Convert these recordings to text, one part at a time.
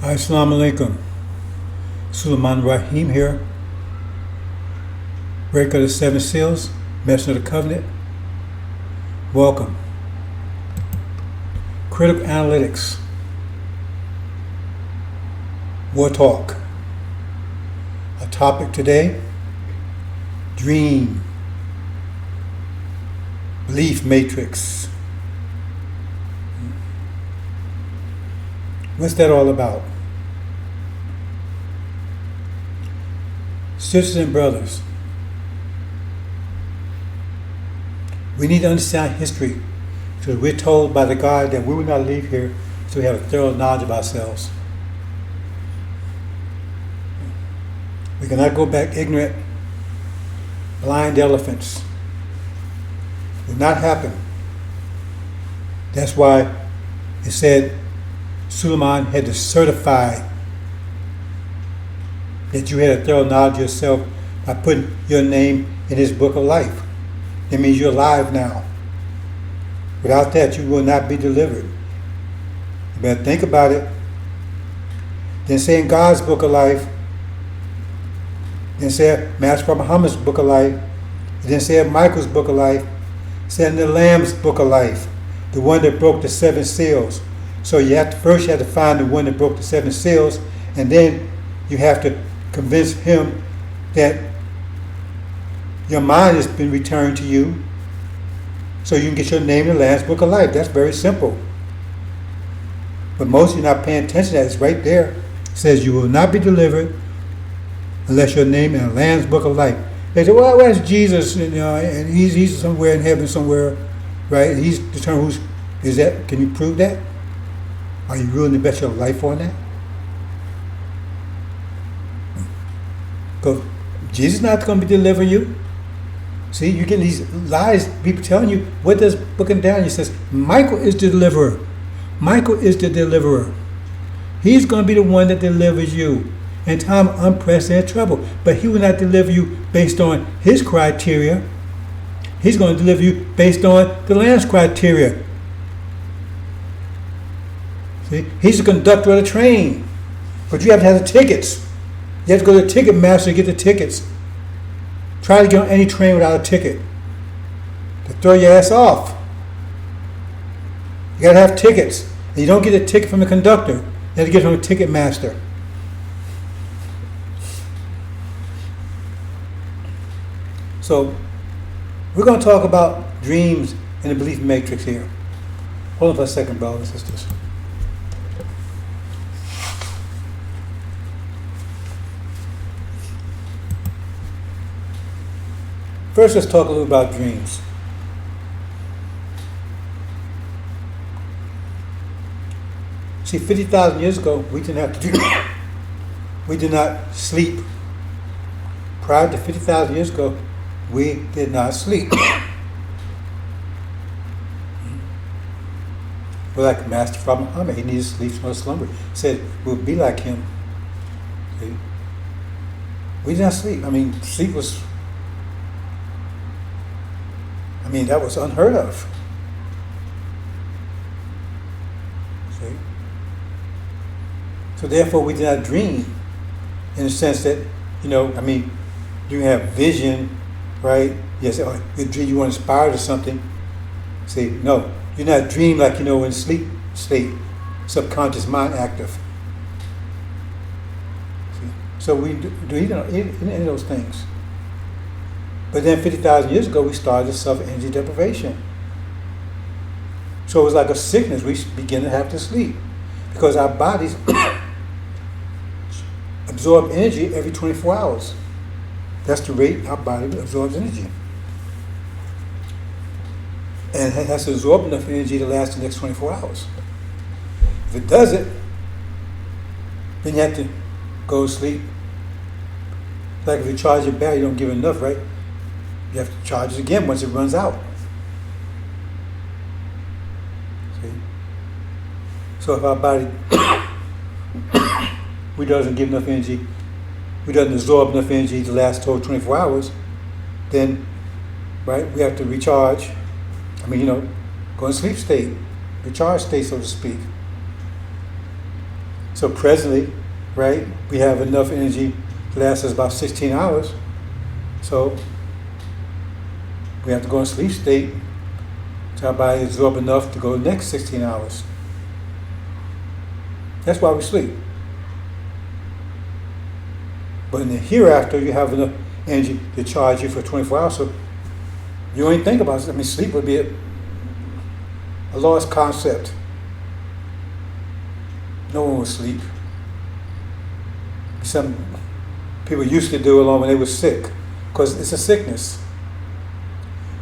Assalamu alaikum. Sulaiman Rahim here. Breaker of the Seven Seals, Messenger of the Covenant. Welcome. Critical Analytics. War Talk. Our topic today, Dream. Belief Matrix. What's that all about? Sisters and brothers, we need to understand history because we're told by the God that we will not leave here until we have a thorough knowledge of ourselves. We cannot go back ignorant, blind elephants. It will not happen. That's why it said Suleiman had to certify that you had a thorough knowledge of yourself by putting your name in his book of life. That means you're alive now. Without that, you will not be delivered. You better think about it. Then say in God's book of life. Then say Master Muhammad's book of life. Then say Michael's book of life. Say in the Lamb's book of life, the one that broke the seven seals. So you have to find the one that broke the seven seals, and then you have to convince him that your mind has been returned to you so you can get your name in the Lamb's Book of Life. That's very simple. But most of you are not paying attention to that. It's right there. It says you will not be delivered unless your name in the Lamb's Book of Life. They say, well, where's Jesus? And he's somewhere in heaven somewhere, right? He's determined is that? Can you prove that? Are you willing to bet your life on that? Because Jesus is not going to deliver you. See, you get these lies, people telling you, what does Book of Daniel says? Michael is the deliverer. Michael is the deliverer. He's going to be the one that delivers you in time of unprecedented trouble. But he will not deliver you based on his criteria. He's going to deliver you based on the Lamb's criteria. See, he's the conductor of the train. But you have to have the tickets. You have to go to the ticket master to get the tickets. Try to get on any train without a ticket. They'll throw your ass off. You got to have tickets. And you don't get a ticket from the conductor. You have to get it from a ticket master. So, we're going to talk about dreams and the belief matrix here. Hold on for a second, brothers and sisters. First, let's talk a little about dreams. See, 50,000 years ago, we didn't have to dream. We did not sleep. Prior to 50,000 years ago, we did not sleep. We're like Master Prophet Muhammad. He needed sleep, no slumber. He said, we'll be like him. See? We did not sleep. I mean, sleep was... that was unheard of. See? So therefore we did not dream in the sense that, you have vision, right? Yes, your dream, you want to inspire to something. See, no, you're not dream like, in sleep state, subconscious mind active. See? So we do any of those things. But then 50,000 years ago, we started to suffer energy deprivation. So it was like a sickness. We begin to have to sleep because our bodies absorb energy every 24 hours. That's the rate our body absorbs energy. And it has to absorb enough energy to last the next 24 hours. If it doesn't, then you have to go to sleep. Like if you charge your battery, you don't give it enough, right? You have to charge it again once it runs out. See? So if our body we doesn't give enough energy, we doesn't absorb enough energy to last total 24 hours, then right, we have to recharge. Go in sleep state, recharge state, so to speak. So presently, right, we have enough energy to last us about 16 hours. So we have to go in sleep state to our body absorb enough to go the next 16 hours. That's why we sleep. But in the hereafter, you have enough energy to charge you for 24 hours. So you don't even think about it. I mean, sleep would be a lost concept. No one would sleep. Some people used to do it along when they were sick, because it's a sickness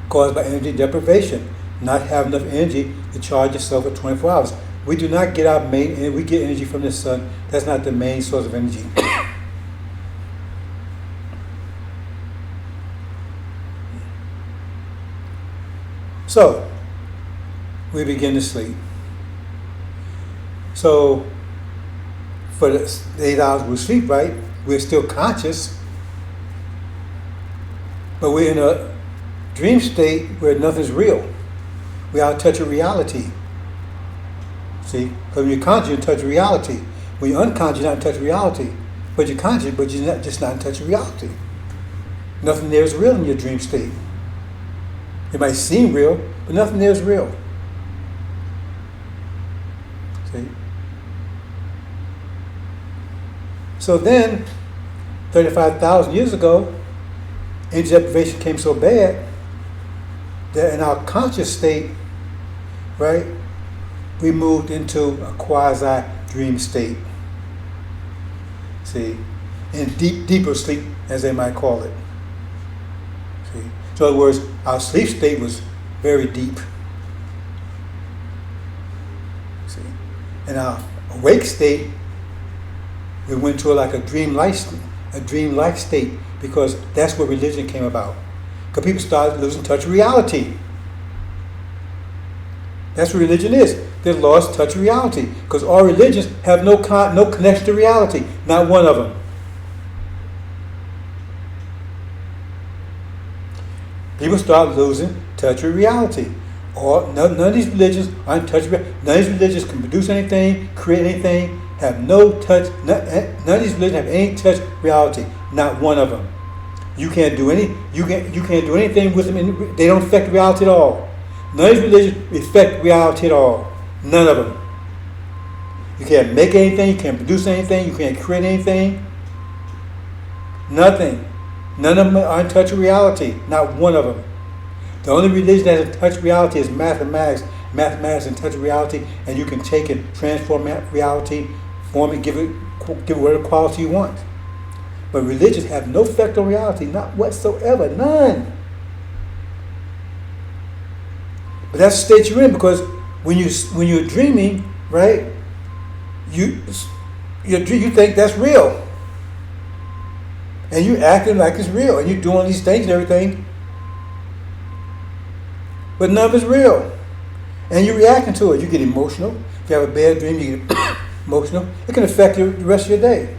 caused by energy deprivation, not having enough energy to charge yourself for 24 hours. We do not get our main energy. We get energy from the sun. That's not the main source of energy. So, we begin to sleep. So, for the 8 hours we sleep, right, we're still conscious, but we're in a dream state where nothing's real. We're out of touch with reality. See, because when you're conscious, you're in touch with reality. When you're unconscious, you're not in touch with reality. But you're conscious, but you're just not in touch with reality. Nothing there is real in your dream state. It might seem real, but nothing there is real. See? So then, 35,000 years ago, energy deprivation became so bad that in our conscious state, right, we moved into a quasi-dream state. See, in deeper sleep, as they might call it. See, so in other words, our sleep state was very deep. See, in our awake state, we went to like a dreamlike state, because that's where religion came about. Because people started losing touch with reality. That's what religion is. They lost touch with reality, because all religions have no connection to reality. Not one of them. People start losing touch with reality. None of these religions are in touch with reality. None of these religions can produce anything, create anything, have no touch. None of these religions have any touch with reality. Not one of them. You can't do anything with them. They don't affect reality at all. None of these religions affect reality at all. None of them. You can't make anything. You can't produce anything. You can't create anything. Nothing. None of them are in touch with reality. Not one of them. The only religion that is in touch with reality is mathematics. Mathematics is in touch with reality, and you can take it, transform reality, form it, give it whatever quality you want. But religions have no effect on reality, not whatsoever, none. But that's the state you're in, because when you're dreaming, right, you think that's real. And you're acting like it's real, and you're doing these things and everything, but none of it's real. And you're reacting to it. You get emotional. If you have a bad dream, you get emotional. It can affect the rest of your day.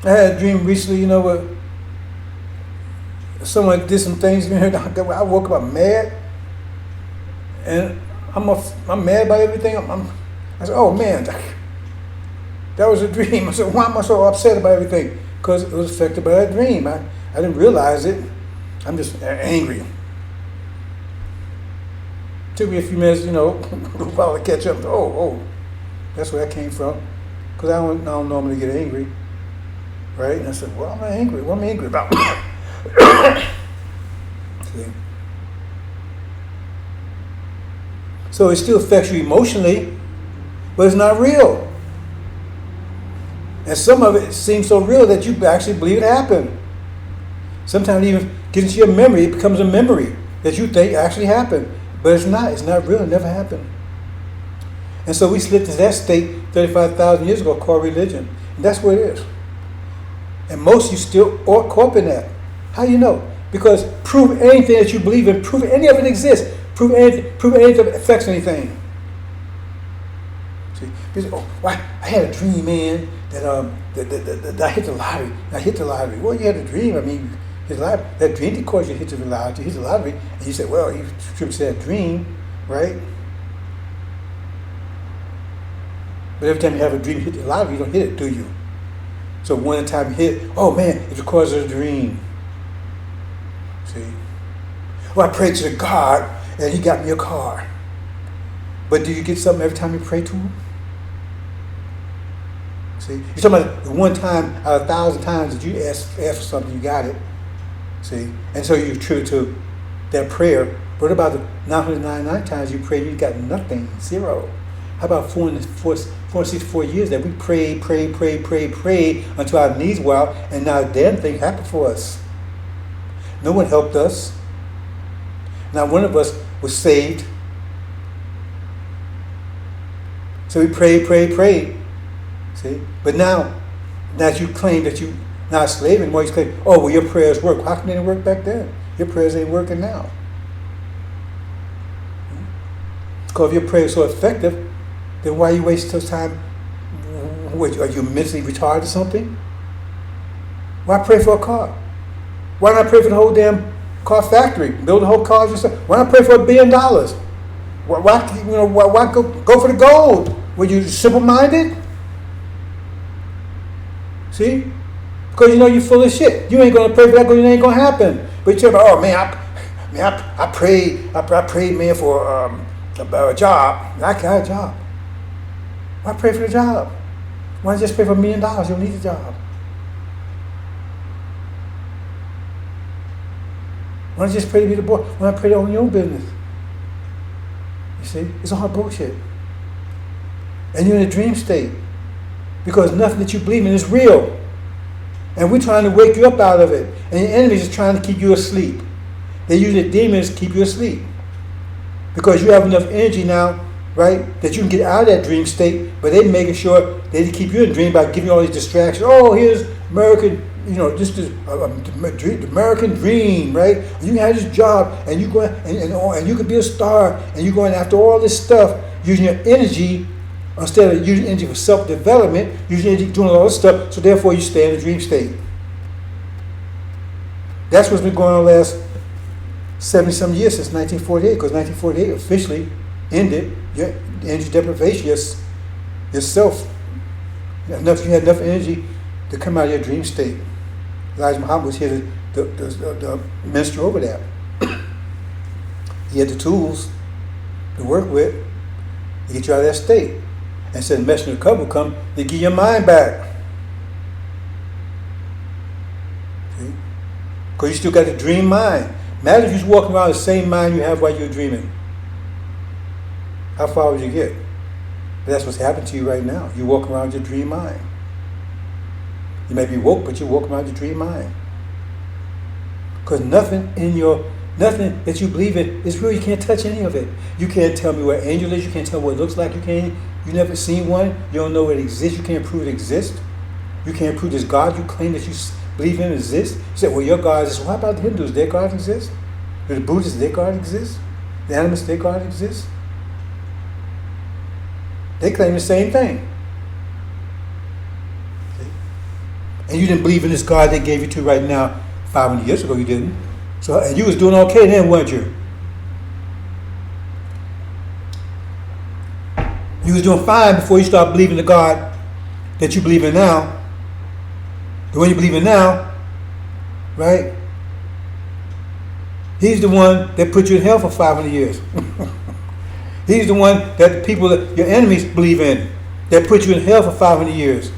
I had a dream recently, where someone did some things. I woke up mad, and I'm mad about everything. I said, oh man, that was a dream. I said, why am I so upset about everything? Because it was affected by that dream. I didn't realize it. I'm just angry. It took me a few minutes, to catch up. Oh, that's where that came from. Because I don't normally get angry. Right? And I said, well, I'm angry. What am I angry about? See? So it still affects you emotionally, but it's not real. And some of it seems so real that you actually believe it happened. Sometimes it even gets into your memory. It becomes a memory that you think actually happened. But it's not. It's not real. It never happened. And so we slipped into that state 35,000 years ago called religion. And that's what it is. And most of you still are caught up in that. How do you know? Because prove anything that you believe in. Prove any of it exists. Prove anything that affects anything. See, I had a dream, man, that I hit the lottery. I hit the lottery. Well, you had a dream. I mean, his life. That dream didn't cause you to hit the lottery. And you say, well, you attribute to that dream, right? But every time you have a dream, you hit the lottery, you don't hit it, do you? So one time you hit, oh man, it's because of a dream. See? Well, I prayed to God and he got me a car. But do you get something every time you pray to him? See? You're talking about the one time out of 1,000 times that you ask for something, you got it. See? And so you attribute to that prayer. What about the 999 times you prayed, you got nothing, zero? How about 464 years that we prayed until our knees were out, and not a damn thing happened for us? No one helped us. Not one of us was saved. So we prayed. See? But now that you claim that you're not a slave anymore, you claim, oh, well, your prayers work. How come they didn't work back then? Your prayers ain't working now. Because if your prayer is so effective, then why you waste so time? Are you mentally retarded or something? Why pray for a car? Why not pray for the whole damn car factory? Build the whole car yourself. Why not pray for $1 billion? Why go for the gold? Were you simple-minded? See? Because you know you're full of shit. You ain't gonna pray for that because it ain't gonna happen. But you're like, oh man, I prayed, man, for a job. I got a job. Why pray for the job? Why not just pray for $1 million? You don't need a job. Why not just pray to be the boss? Why not pray to own your own business? You see? It's all bullshit. And you're in a dream state. Because nothing that you believe in is real. And we're trying to wake you up out of it. And your enemies are trying to keep you asleep. They use the demons to keep you asleep. Because you have enough energy now, right, that you can get out of that dream state, but they're making sure they keep you in the dream by giving you all these distractions. Oh, here's American, this is the American dream, right? You can have this job, and you go and you could be a star, and you're going after all this stuff, using your energy instead of using energy for self-development, using energy doing all this stuff. So therefore, you stay in the dream state. That's what's been going on the last 70-some years since 1948, because 1948 officially ended your energy deprivation, yourself. You had enough energy to come out of your dream state. Elijah Muhammad was here to minister over that. He had the tools to work with to get you out of that state. And said the messenger of God will come to give your mind back. See? Because you still got the dream mind. Imagine if you was walking around the same mind you have while you're dreaming. How far would you get? But that's what's happening to you right now. You walk around your dream mind. You may be woke, but you walk around your dream mind. Because nothing that you believe in is real. You can't touch any of it. You can't tell me where an angel is. You can't tell what it looks like. You never seen one. You don't know it exists. You can't prove it exists. You can't prove this God you claim that you believe in exists. You say, well, your God exists. Well, how about the Hindus? Their God exists? The Buddhists, their God exists? The animists, their God exists? They claim the same thing. See? And you didn't believe in this God they gave you to right now 500 years ago. You didn't. So, and you was doing okay then, weren't you? You was doing fine before you started believing the God that you believe in now. The one you believe in now, right? He's the one that put you in hell for 500 years. He's the one that the people, that your enemies believe in, that put you in hell for 500 years.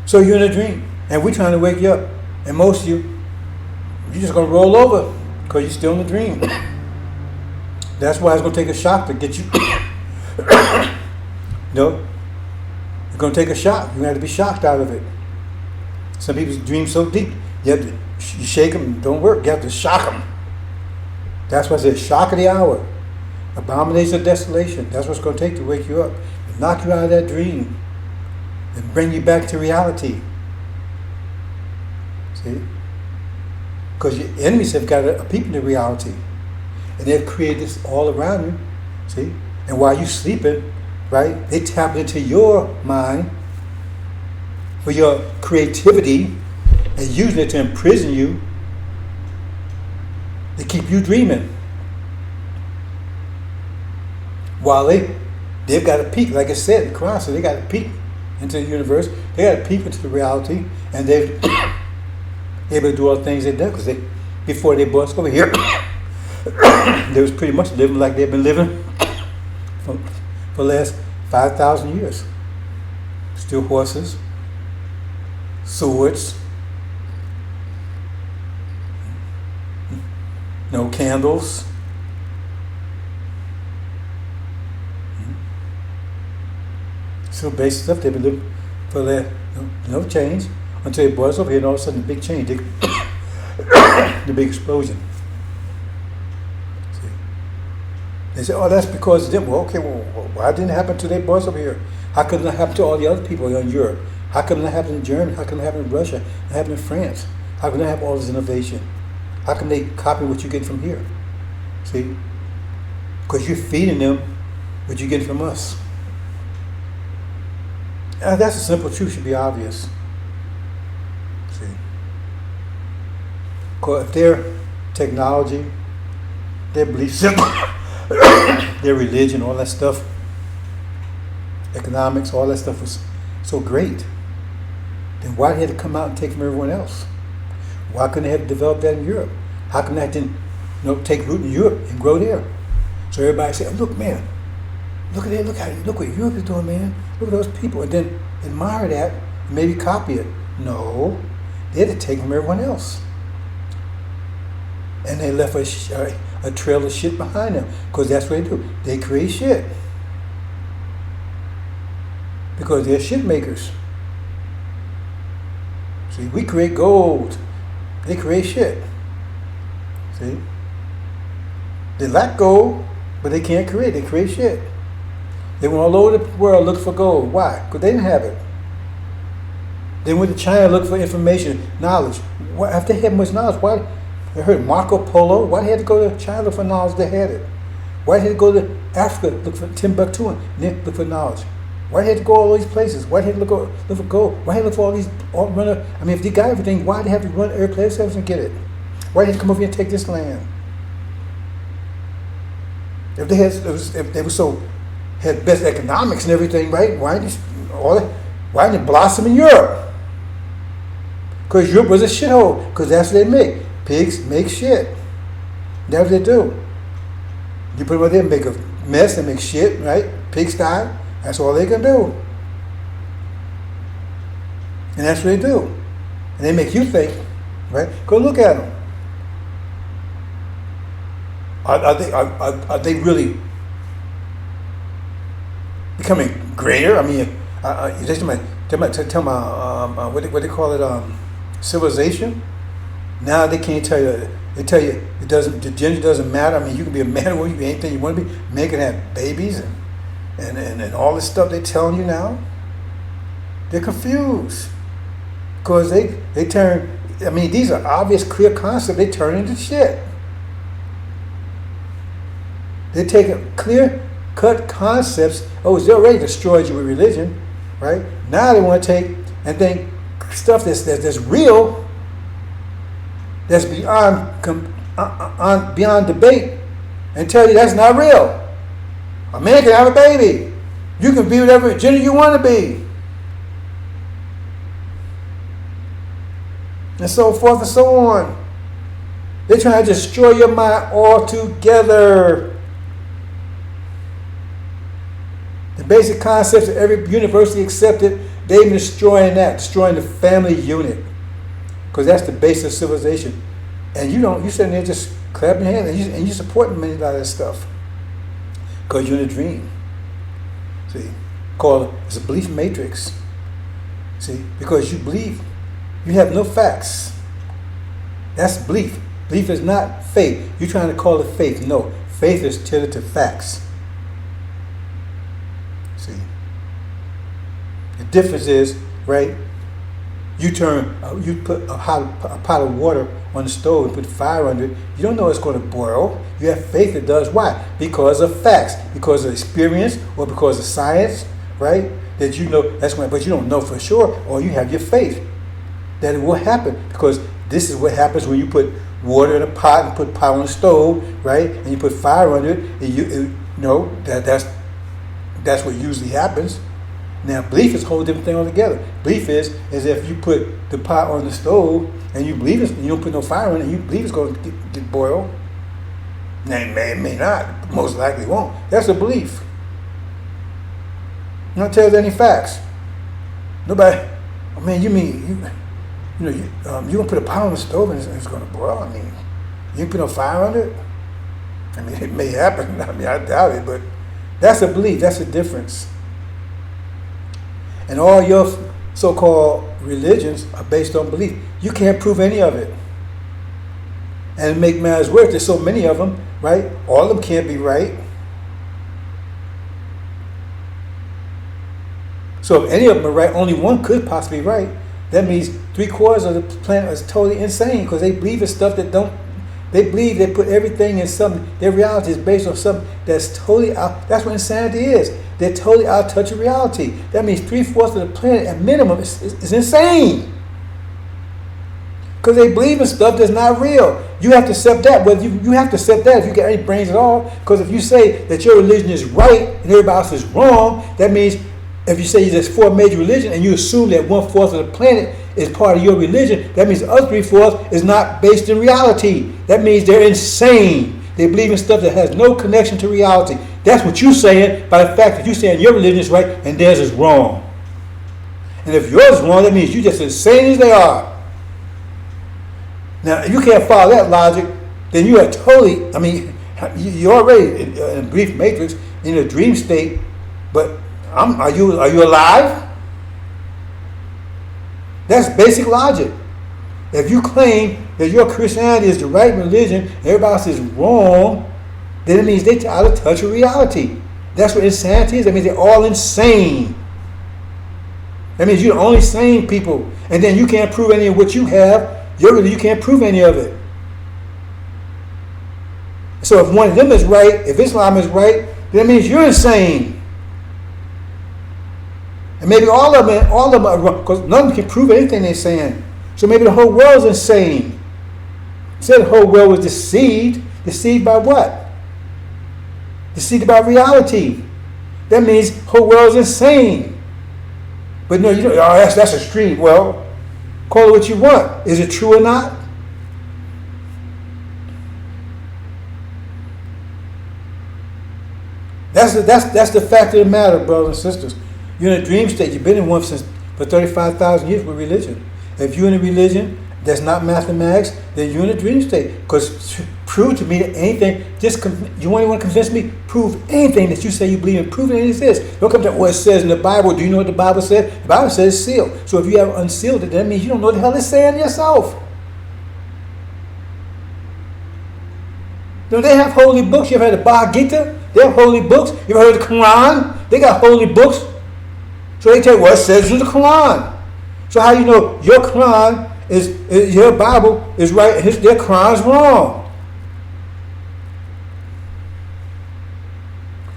So you're in a dream, and we're trying to wake you up. And most of you, you're just going to roll over because you're still in the dream. That's why it's going to take a shock to get you. No, it's going to take a shock. You're going to have to be shocked out of it. Some people's dream so deep, you shake them, don't work. You have to shock them. That's why I said shock of the hour. Abomination of desolation. That's what it's going to take to wake you up. To knock you out of that dream and bring you back to reality. See? Because your enemies have got a peep into reality. And they've created this all around you. See? And while you're sleeping, right, they tap into your mind for your creativity and using it to imprison you. They keep you dreaming. While they've got to peek, like I said in the Quran, so they got to peek into the universe. They got to peek into the reality, and they're able to do all the things they've done, because before they brought us over here, they was pretty much living like they've been living for the last 5,000 years. Still horses, swords, no candles. Still basic stuff they've been living for the no change until it brought us over here, and all of a sudden the big change, the big explosion. See? They say, oh, that's because of them. Well, okay, well, why didn't it happen to their boys over here? How come it not happen to all the other people in Europe? How come it not happen in Germany? How come it happen in Russia? It happen in France? How come they have all this innovation? How come they copy what you get from here? See? Because you're feeding them what you get from us. That's a simple truth, should be obvious. See? Because if their technology, their belief system, their religion, all that stuff, economics, all that stuff was so great, then why did they come out and take from everyone else? Why couldn't they have developed that in Europe? How come that didn't take root in Europe and grow there? So everybody said, oh, look, man, look at that, look what Europe is doing, man. Look at those people, and then admire that and maybe copy it. No, they had to take from everyone else. And they left a trail of shit behind them, because that's what they do. They create shit. Because they're shit makers. See, we create gold. They create shit. See? They lack gold, but they can't create. They create shit. They went all over the world looking for gold. Why? Because they didn't have it. They went to China looking for information, knowledge. After they had much knowledge, why? They heard Marco Polo. Why they had to go to China look for knowledge? They had it. Why did they go to Africa look for Timbuktu and then look for knowledge? Why did they have to go all these places? Why did they look for gold? Why did they look for all these if they got everything, why did they have to run every place else and get it? Why did they come over here and take this land? If they had best economics and everything, right? Why didn't it blossom in Europe? Because Europe was a shithole. Because that's what they make. Pigs make shit. That's what they do. You put them out there and make a mess and make shit, right? Pigsty. That's all they can do. And that's what they do. And they make you think, right? Go look at them. Are they really becoming greater? I mean, tell my what they call it, civilization. Now they can't tell you. They tell you the gender doesn't matter. I mean, you can be a man or woman, you can be anything you want to be. Men can have babies and all this stuff they're telling you now. They're confused because they turn. I mean, these are obvious, clear concepts. They turn into shit. They take clear-cut concepts. Oh, they already destroyed you with religion, right? Now they want to take and think stuff that's real, that's beyond debate, and tell you that's not real. A man can have a baby. You can be whatever gender you want to be, and so forth and so on. They're trying to destroy your mind altogether. The basic concepts that every university accepted, they've been destroying the family unit. Because that's the base of civilization. And you're sitting there just clapping your hands and you're supporting many of that stuff. Because you're in a dream. See? It's a belief matrix. See? Because you believe, you have no facts. That's belief. Belief is not faith. You're trying to call it faith. No. Faith is tethered to facts. See? The difference is, right? You put a pot of water on the stove and put fire under it. You don't know it's going to boil. You have faith it does. Why? Because of facts. Because of experience or because of science, right? that you know that's when, but you don't know for sure, or you have your faith that it will happen, because this is what happens when you put water in a pot and put pot on the stove, right? And you put fire under it, and you know that's what usually happens. Now, belief is a whole different thing altogether. Belief is if you put the pot on the stove and you believe you don't put no fire in it, and you believe it's going to get boiled. Now, it may not, most likely won't. That's a belief. You don't tell us any facts. Nobody, I mean, you mean, you gonna put a pot on the stove and it's gonna boil? I mean, you put no fire on it? I mean, it may happen. I mean, I doubt it, but that's a belief. That's a difference. And all your so-called religions are based on belief. You can't prove any of it. And to make matters worse, there's so many of them, right? All of them can't be right. So if any of them are right, only one could possibly be right. That means 3/4 of the planet is totally insane, because they believe in stuff that don't. They believe they put everything in something. Their reality is based on something that's totally out. That's what insanity is. They're totally out of touch of reality. That means 3/4 of the planet at minimum is insane. Because they believe in stuff that's not real. You have to accept that. Whether you have to accept that if you get any brains at all. Because if you say that your religion is right and everybody else is wrong, that means if you say there's 4 major religions and you assume that 1/4 of the planet is part of your religion, that means the other 3/4 is not based in reality. That means they're insane. They believe in stuff that has no connection to reality. That's what you're saying by the fact that you're saying your religion is right and theirs is wrong. And if yours is wrong, that means you're just as insane as they are. Now, if you can't follow that logic, then you are totally, I mean, you're already in a brief matrix, in a dream state, but are you alive? That's basic logic. If you claim that your Christianity is the right religion and everybody else is wrong, then it means they're out of touch with reality. That's what insanity is. That means they're all insane. That means you're the only sane people. And then you can't prove any of what you have. You can't prove any of it. So if one of them is right, if Islam is right, then that means you're insane. And maybe all of them are wrong, because none of them can prove anything they're saying. So maybe the whole world's insane. Said the whole world was deceived. Deceived by what? Deceived about reality. That means the whole world's insane. But no, you don't. Oh, that's extreme. Well, call it what you want. Is it true or not? That's the fact of the matter, brothers and sisters. You're in a dream state. You've been in one for 35,000 years with religion. If you're in a religion that's not mathematics, then you're in a dream state. Because prove to me that anything, you want to convince me? Prove anything that you say you believe in. Prove it exists. Don't come to what it says in the Bible. Do you know what the Bible says? The Bible says it's sealed. So if you haven't unsealed it, that means you don't know what the hell it's saying yourself. Don't they have holy books? You ever heard of the Bhagavad Gita? They have holy books. You ever heard of the Quran? They got holy books. So they tell you what it says in the Quran. So how you know your Quran is your Bible is right and their Quran is wrong?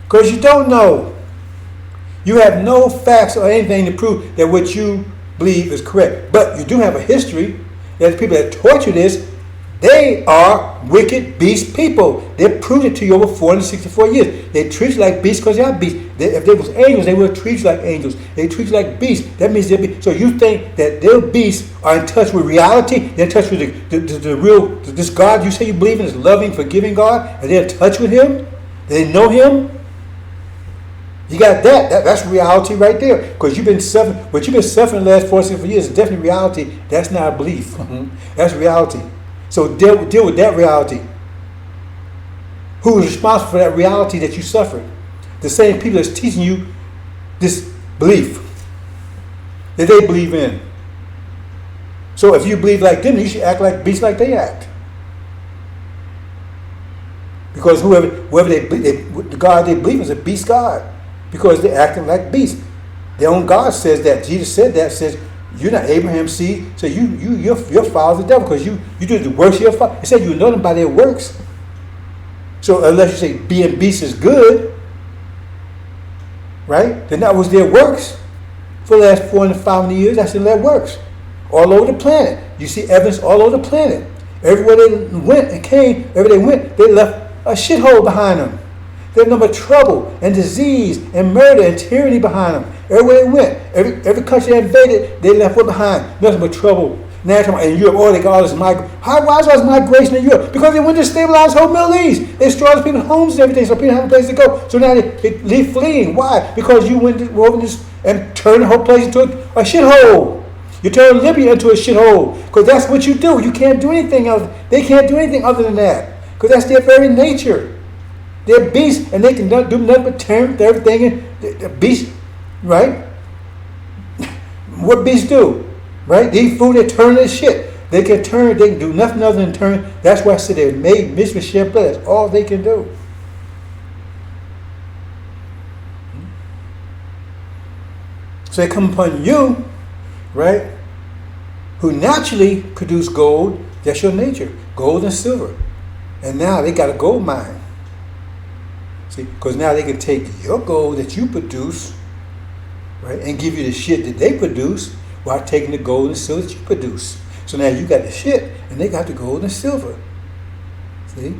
Because you don't know. You have no facts or anything to prove that what you believe is correct. But you do have a history that the people that taught you this, they are wicked beast people. They proved it to you over 464 years. They treat you like beasts because they are beasts. If they was angels, they would treat you like angels. They treat you like beasts. That means they're beasts. So you think that their beasts are in touch with reality? They're in touch with the real, this God you say you believe in, this loving, forgiving God? Are they in touch with Him? They know Him? You got that's reality right there. Because you've been suffering, what you've been suffering the last 464 years is definitely reality. That's not a belief. That's reality. So deal with that reality. Who is responsible for that reality that you suffered? The same people that's teaching you this belief that they believe in. So if you believe like them, you should act like beasts like they act. Because whoever the God they believe is a beast God. Because they're acting like beasts. Their own God says that. Jesus said that, says, you're not Abraham's seed, so your father's the devil, because you do the works of your father. He said you know them by their works. So unless you say being beast is good, right? Then that was their works. for the last 400 to 500 years. That's the way it works. All over the planet. You see evidence all over the planet. Everywhere they went and came, everywhere they went, they left a shithole behind them. They had nothing but trouble and disease and murder and tyranny behind them. Everywhere they went, every country they invaded, they left what behind? Nothing but trouble. Now in Europe, oh, they got all this migration. Why is all this migration in Europe? Because they went to stabilize the whole Middle East. They destroyed people's homes and everything, so people have a place to go. So now they leave fleeing. Why? Because you went over this and turned the whole place into a shithole. You turn Libya into a shithole. Because that's what you do. You can't do anything else. They can't do anything other than that. Because that's their very nature. They're beasts, and they can do nothing but turn everything into beasts, right? What beasts do? Right? They eat food, they turn their shit. They can do nothing other than turn. That's why I said they're made miserable shed blood. That's all they can do. So they come upon you, right? Who naturally produce gold. That's your nature. Gold and silver. And now they got a gold mine. See, because now they can take your gold that you produce, right, and give you the shit that they produce, while taking the gold and silver that you produce. So now you got the shit, and they got the gold and silver. See?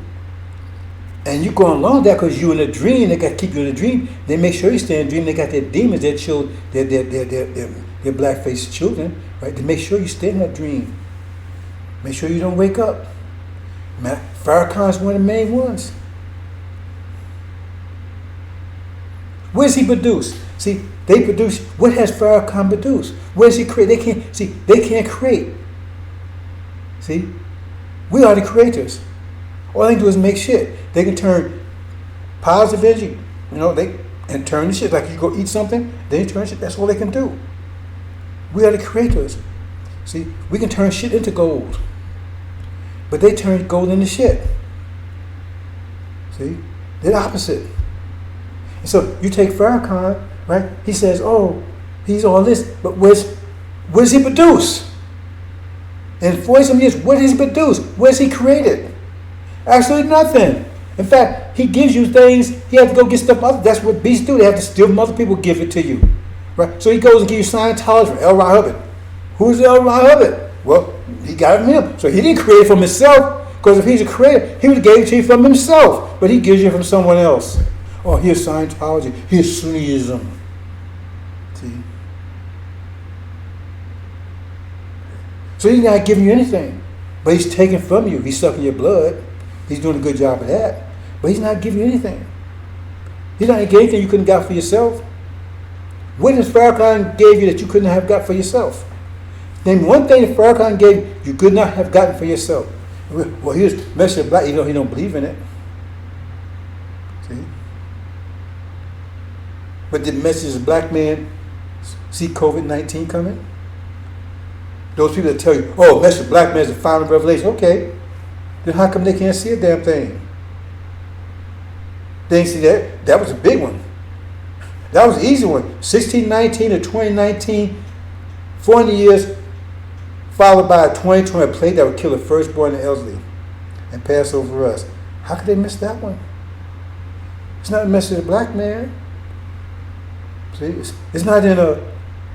And you going along that because you in a dream. They got to keep you in a dream. They make sure you stay in a dream. They got their demons, their children, their black-faced children, right? To make sure you stay in that dream. Make sure you don't wake up. Farrakhan's one of the main ones. What does he produce? See, they produce. What has Farrakhan produced? What does he create? They can't create. See, we are the creators. All they do is make shit. They can turn positive energy, and turn the shit. Like you go eat something, then you turn shit. That's all they can do. We are the creators. See, we can turn shit into gold, but they turn gold into shit. See, they're the opposite. And so you take Farrakhan, right? He says, oh, he's all this, but what does he produce? In 40-some years, what does he produce? What has he created? Absolutely nothing. In fact, he gives you things, he has to go get stuff up. That's what beasts do. They have to steal from other people, give it to you. Right? So he goes and gives you Scientology from L. Ron Hubbard. Who's L. Ron Hubbard? Well, he got it from him. So he didn't create it from himself, because if he's a creator, he would have gave it to you from himself. But he gives you from someone else. Oh, here's Scientology. Here's Sunnism. See? So he's not giving you anything. But he's taking from you. He's sucking your blood. He's doing a good job of that. But he's not giving you anything. He's not giving anything you couldn't have got for yourself. What has Farrakhan gave you that you couldn't have got for yourself? Name one thing that Farrakhan gave you could not have gotten for yourself. Well, here's message of black, even though he don't believe in it. See? But did message of black man see COVID-19 coming? Those people that tell you, oh, message of black man is the final revelation. Okay. Then how come they can't see a damn thing? They didn't see that. That was a big one. That was the easy one. 1619 to 2019, 400 years, followed by a 2020 plague that would kill the firstborn and elderly and pass over us. How could they miss that one? It's not a message of the black man. See, it's not in a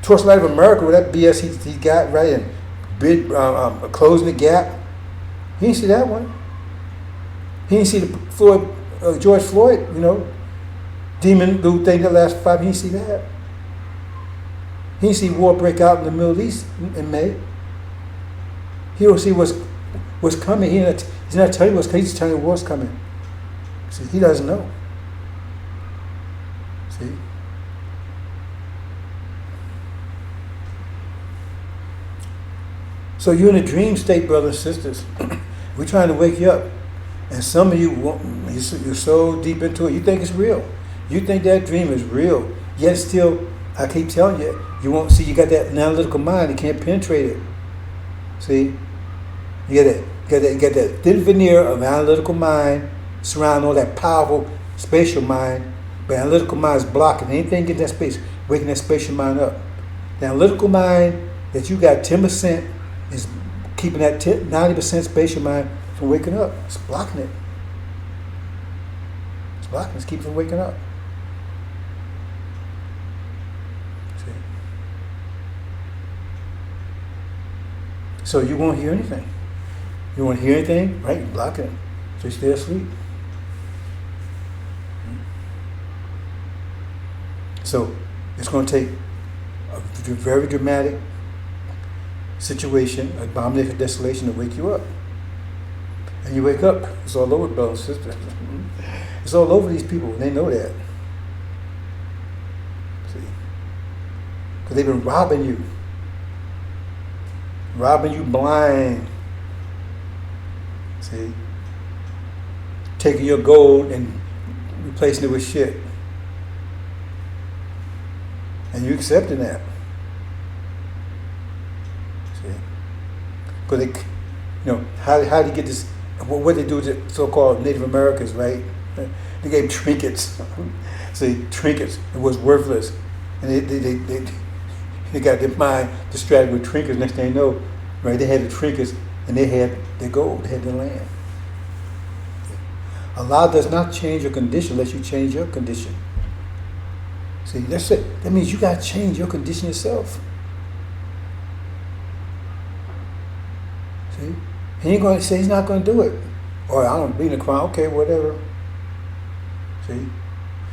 Torchlight of America with that BS he got right and bid closing the gap. He didn't see that one. He didn't see the George Floyd, demon dude thing that last 5. He didn't see that. He didn't see war break out in the Middle East in May. He don't see what's coming. He's not telling you what's coming. He's telling you what's coming. See, he doesn't know. See. So you're in a dream state, brothers and sisters. We're trying to wake you up. And some of you, you're so deep into it, you think it's real. You think that dream is real. Yet still, I keep telling you, you won't see, you got that analytical mind, you can't penetrate it. See? You got that thin veneer of analytical mind surrounding all that powerful spatial mind. But analytical mind is blocking anything in that space, waking that spatial mind up. The analytical mind that you got 10% is keeping that 90% spatial mind from waking up. It's blocking it. It's blocking it. It's keeping it from waking up. See? So you won't hear anything. You won't hear anything, right? You block it. So you stay asleep. So it's going to take a very dramatic situation, abomination of desolation, to wake you up. And you wake up, it's all over, brothers and sisters. It's all over these people, and they know that. See? Because they've been robbing you blind. See? Taking your gold and replacing it with shit. And you accepting that. See? Because they, how do you get this? What they do to so-called Native Americans, right? They gave trinkets. See, trinkets. It was worthless, and they got their mind distracted with trinkets. Next thing you know, right? They had the trinkets, and they had their gold. They had their land. Allah does not change your condition unless you change your condition. See, that's it. That means you got to change your condition yourself. See? He ain't going to say he's not going to do it. Or I don't be in the Quran, okay, whatever. See? It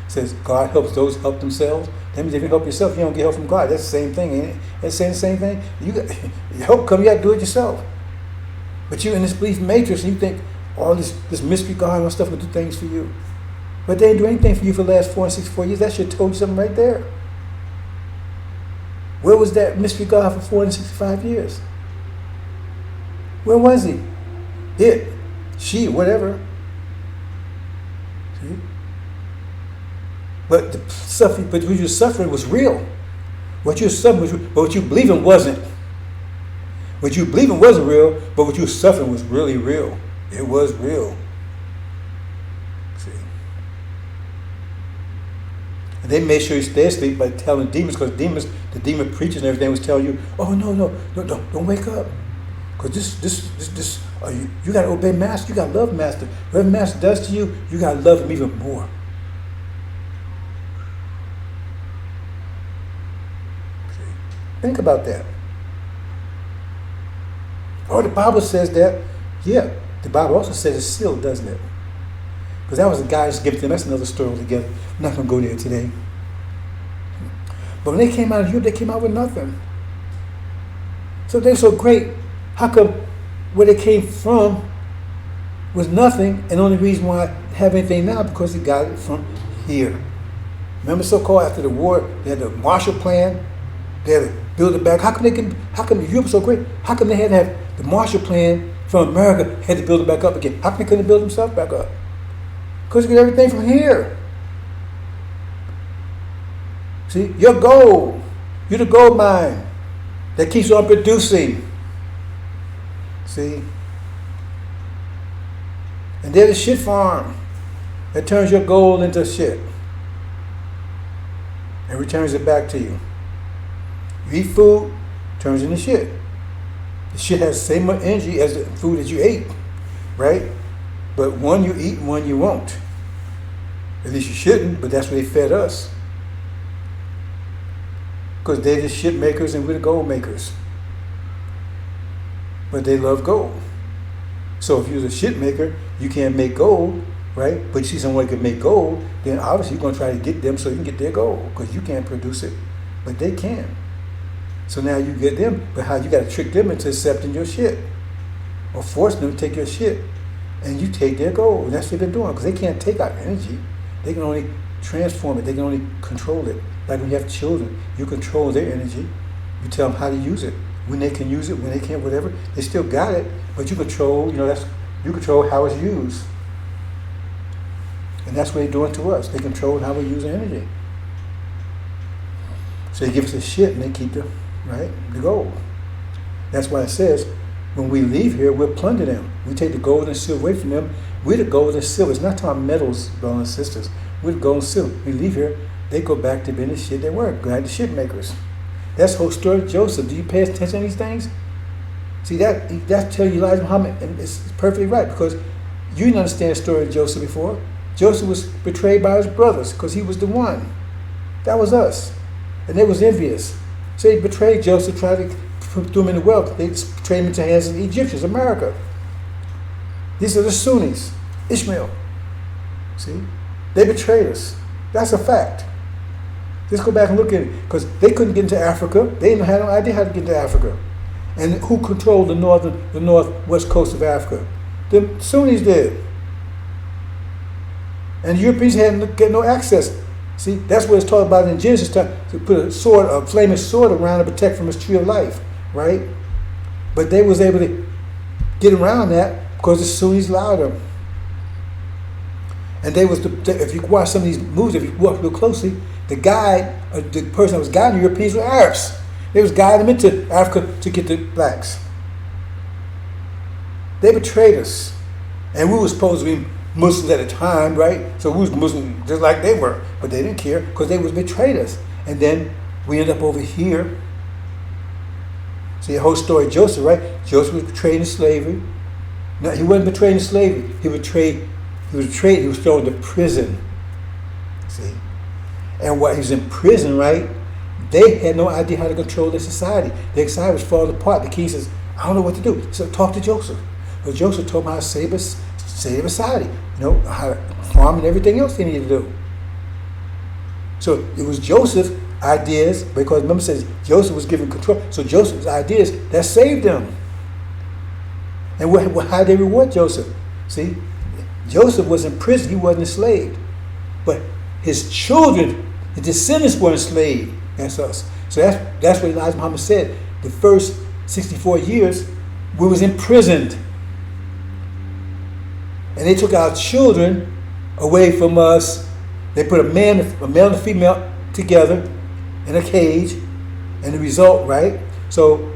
says God helps those who help themselves. That means if you help yourself, you don't get help from God. That's the same thing, ain't it? That's saying the same thing. You got help come, you got to do it yourself. But you're in this belief matrix and you think all this mystery God and stuff will do things for you. But they didn't do anything for you for the last 4 and 64 years. That should have told you something right there. Where was that mystery God for 465 years? Where was he? It, she, whatever. See? But the suffering, but what you're suffering was real. What you're suffering was real, but what you believe in wasn't. What you believe in wasn't real, but what you were suffering was really real. It was real. See? And they made sure you stay asleep by telling demons, because the demon preachers and everything was telling you, oh no, don't wake up. Because this you got to obey Master. You got to love Master. Whatever Master does to you, you got to love him even more. See? Think about that. Oh, the Bible says that. Yeah, the Bible also says it's sealed, doesn't it? Because that was the guy's gift to them. That's another story altogether. I'm not going to go there today. But when they came out of Europe, they came out with nothing. So they're so great. How come where they came from was nothing, and the only reason why they have anything now because they got it from here? Remember, so-called after the war, they had the Marshall Plan. They had to build it back. How come Europe was so great? How come they had to have the Marshall Plan from America, had to build it back up again? How come they couldn't build themselves back up? Because they get everything from here. See, your gold, you're the gold mine that keeps on producing. See? And they're the shit farm that turns your gold into shit and returns it back to you. You eat food, turns into shit. The shit has the same much energy as the food that you ate, right? But one you eat and one you won't. At least you shouldn't, but that's what they fed us. Because they're the shit makers and we're the gold makers. But they love gold. So if you're a shit maker, you can't make gold, right? But you see someone who can make gold, then obviously you're going to try to get them so you can get their gold, because you can't produce it, but they can. So now you get them, but how you got to trick them into accepting your shit, or force them to take your shit, and you take their gold. And that's what they're doing, because they can't take our energy. They can only transform it. They can only control it. Like when you have children, you control their energy. You tell them how to use it. When they can use it, when they can't, whatever, they still got it, but you control, you control how it's used. And that's what they're doing to us. They control how we use the energy. So they give us the shit and they keep the gold. That's why it says, when we leave here, we'll plunder them. We take the gold and silver away from them. We're the gold and silver. It's not talking metals, brothers and sisters. We're the gold and silver. We leave here, they go back to being the shit they were. Glad the shit makers. That's the whole story of Joseph. Do you pay attention to these things? See, that tells you Elijah Muhammad, and it's perfectly right, because you didn't understand the story of Joseph before. Joseph was betrayed by his brothers because he was the one. That was us. And they was envious. So they betrayed Joseph, tried to threw them in the well. They traded them into the hands of the Egyptians, America. These are the Sunnis, Ishmael. See? They betrayed us. That's a fact. Just go back and look at it. Because they couldn't get into Africa. They didn't have no idea how to get into Africa. And who controlled the northwest coast of Africa? The Sunnis did. And the Europeans hadn't get no access. See, that's what it's talked about in Genesis time, to put a sword, a flaming sword around to protect from his tree of life, right? But they was able to get around that because the Sunnis allowed them. And they was if you watch some of these movies, if you watch real closely, the person that was guiding the Europeans were Arabs. They was guiding them into Africa to get the blacks. They betrayed us. And we were supposed to be Muslims at the time, right? So we was Muslims just like they were. But they didn't care because they was betrayed us. And then we end up over here. See the whole story of Joseph, right? Joseph was betrayed in slavery. No, he wasn't betrayed in slavery. He was thrown into prison. See? And while he was in prison, right? They had no idea how to control their society. Their society was falling apart. The king says, I don't know what to do. So talk to Joseph. But Joseph told him how to save society. You know, how to farm and everything else they needed to do. So it was Joseph's ideas, because remember it says Joseph was given control. So Joseph's ideas that saved them. And how did they reward Joseph? See, Joseph was in prison. He wasn't enslaved. But his children, his descendants were enslaved. That's us. So that's what Elijah Muhammad said. The first 64 years, we was imprisoned. And they took our children away from us. They put a male and a female together in a cage. And the result, right? So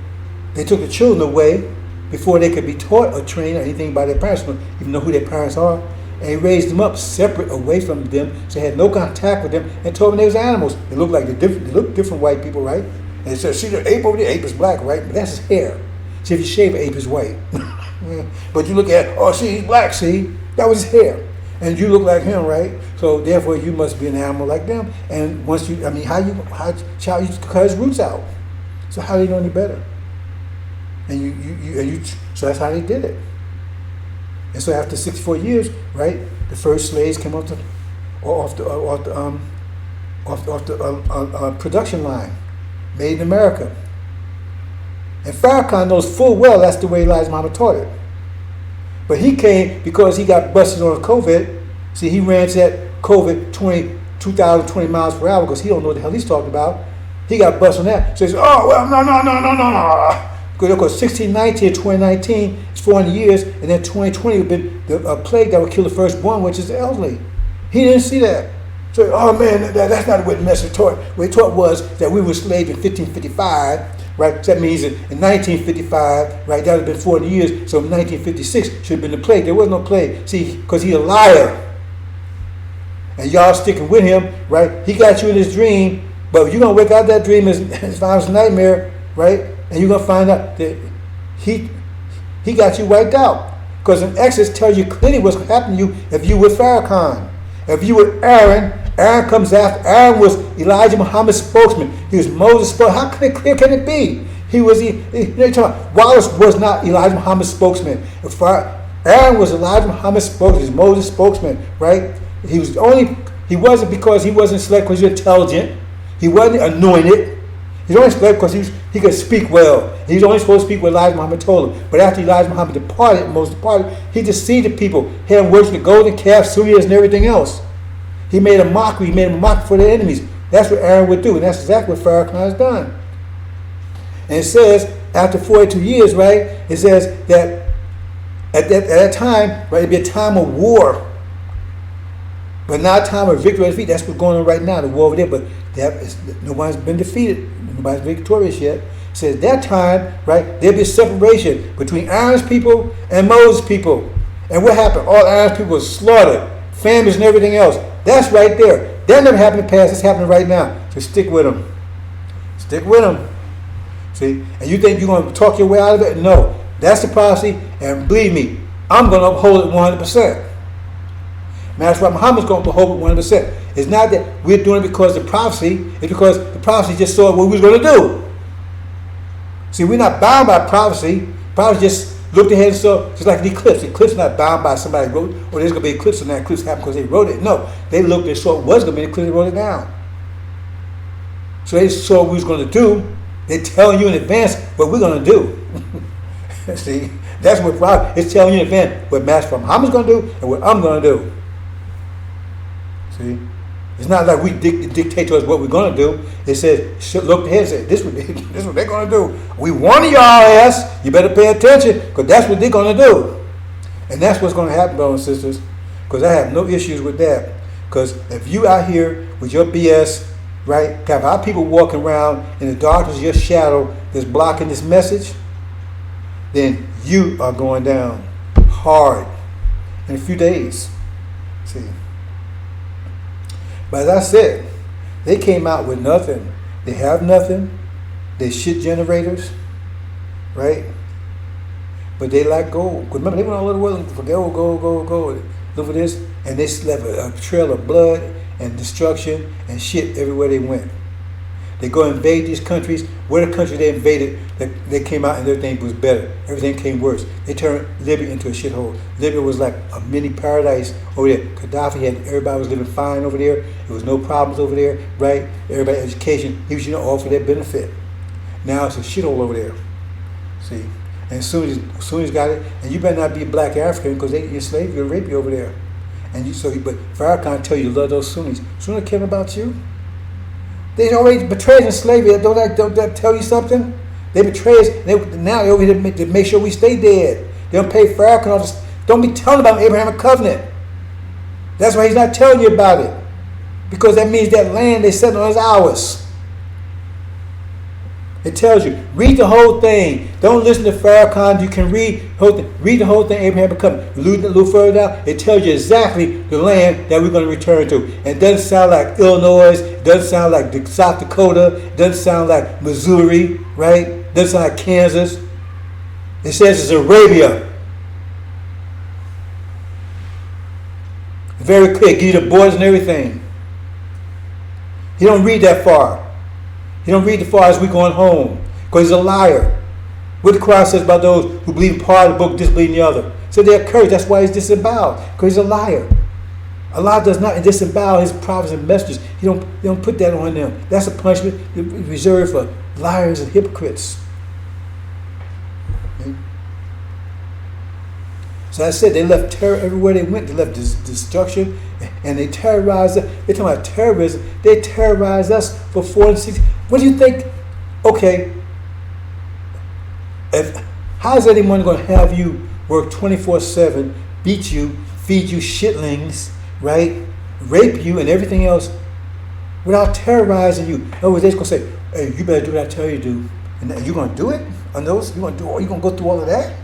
they took the children away before they could be taught or trained or anything by their parents, even know who their parents are. And he raised them up separate away from them, so they had no contact with them, and told them they was animals. They looked like they looked different white people, right? And he said, see the ape over there, ape is black, right? But that's his hair. See, if you shave, ape is white. But you look at, oh, see, he's black, see? That was his hair. And you look like him, right? So therefore you must be an animal like them. And once you, how child you cut his roots out. So how do you know any better? And so that's how they did it. And so after 64 years, right, the first slaves came off the production line, made in America. And Farrakhan knows full well that's the way Elijah Muhammad taught it. But he came because he got busted on COVID. See, he ran to that COVID 2,020 miles per hour because he don't know what the hell he's talking about. He got busted on that. So he said, oh, well, no. Because 1619, 2019 is 400 years, and then 2020 would have been a plague that would kill the firstborn, which is the elderly. He didn't see that. So, oh man, that's not what the message taught. What he taught was that we were slaves in 1555, right? So that means in 1955, right, that would have been 40 years, so 1956 should have been the plague. There was no plague. See, because he's a liar. And y'all sticking with him, right? He got you in his dream, but you're going to wake out that dream as if I was a nightmare, right? And you're going to find out that he got you wiped out. Because in Exodus tells you clearly what's going to happen to you if you were Farrakhan. If you were Aaron comes after. Aaron was Elijah Muhammad's spokesman. He was Moses' spokesman. How clear can it be? Wallace was not Elijah Muhammad's spokesman. Aaron was Elijah Muhammad's spokesman. He was Moses' spokesman, right? He wasn't because he wasn't selected because he was intelligent. He wasn't anointed. He's only selected because he could speak well. He's only supposed to speak what Elijah Muhammad told him. But after Elijah Muhammad departed, he deceived the people. He had them worship the golden calf, Surias, and everything else. He made a mockery. He made a mockery for their enemies. That's what Aaron would do, and that's exactly what Farrakhan has done. And it says, after 42 years, right, it says that at that time, right, it'd be a time of war. But not a time of victory or defeat. That's what's going on right now, the war over there. But nobody's been defeated. Nobody's victorious yet. It says that time, right, there'll be a separation between Aaron's people and Moses' people. And what happened? All Aaron's people were slaughtered, famines and everything else. That's right there. That never happened in the past. It's happening right now. So stick with them. Stick with them. See? And you think you're going to talk your way out of it? No. That's the prophecy. And believe me, I'm going to uphold it 100%. That's why Muhammad's going to uphold it 100%. It's not that we're doing it because of the prophecy. It's because the prophecy just saw what we was going to do. See, we're not bound by prophecy. Prophecy just looked ahead and saw, just like the eclipse. The eclipse is not bound by somebody wrote, or there's going to be an eclipse, and that eclipse happened because they wrote it. No, they looked and saw it was going to be an eclipse, they wrote it down. So they saw what we was going to do. They're telling you in advance what we're going to do. See, that's what prophecy is, telling you in advance what Master Muhammad's going to do and what I'm going to do. See? It's not like we dictate to us what we're going to do. It says, look ahead and say, this is what they're going to do. We warn y'all ass, you better pay attention, because that's what they're going to do. And that's what's going to happen, brothers and sisters, because I have no issues with that. Because if you out here with your BS, right, have our people walking around in the darkness of your shadow that's blocking this message, then you are going down hard in a few days. See? But as I said, they came out with nothing. They have nothing. They shit generators, right? But they like gold. Because remember, they went all over the world for gold, gold. Look for this. And they left a trail of blood and destruction and shit everywhere they went. They go invade these countries. Where the country they invaded, they came out and everything was better. Everything came worse. They turned Libya into a shithole. Libya was like a mini paradise over there. Gaddafi everybody was living fine over there. There was no problems over there, right? Everybody education, he was, all for their benefit. Now it's a shithole over there. See? And as soon as you got it, and you better not be a black African because they enslave you and rape you over there. And but Farrakhan tell you to love those Sunnis. Sunnis care about you. They already betrayed in slavery. Don't that tell you something? They betray us. Now they're over here to make sure we stay dead. They don't pay Farrakhan off. Don't be telling about Abrahamic covenant. That's why he's not telling you about it. Because that means that land they set on is ours. It tells you, read the whole thing. Don't listen to Farrakhan. You can read the whole thing, Abrahamic covenant. A little further down, it tells you exactly the land that we're going to return to. And it doesn't sound like Illinois. It doesn't sound like South Dakota. It doesn't sound like Missouri, right? It doesn't sound like Kansas. It says it's Arabia. Very clear. Give you the borders and everything. He don't read that far. He don't read as far as we going home, because he's a liar. What the Quran says about those who believe in part of the book, disbelieve in the other. So they're cursed. That's why he's disemboweled, because he's a liar. Allah does not disembowel his prophets and messengers. He don't put that on them. That's a punishment reserved for liars and hypocrites. Okay? So I said they left terror everywhere they went. They left destruction, and they terrorized us. They're talking about terrorism. They terrorized us for 4 and 6. What do you think? Okay, how's anyone going to have you work 24/7, beat you, feed you shitlings, right? Rape you and everything else without terrorizing you? In other words, they're going to say, "Hey, you better do what I tell you to do," and you're going to do it. On those, you're going to go through all of that.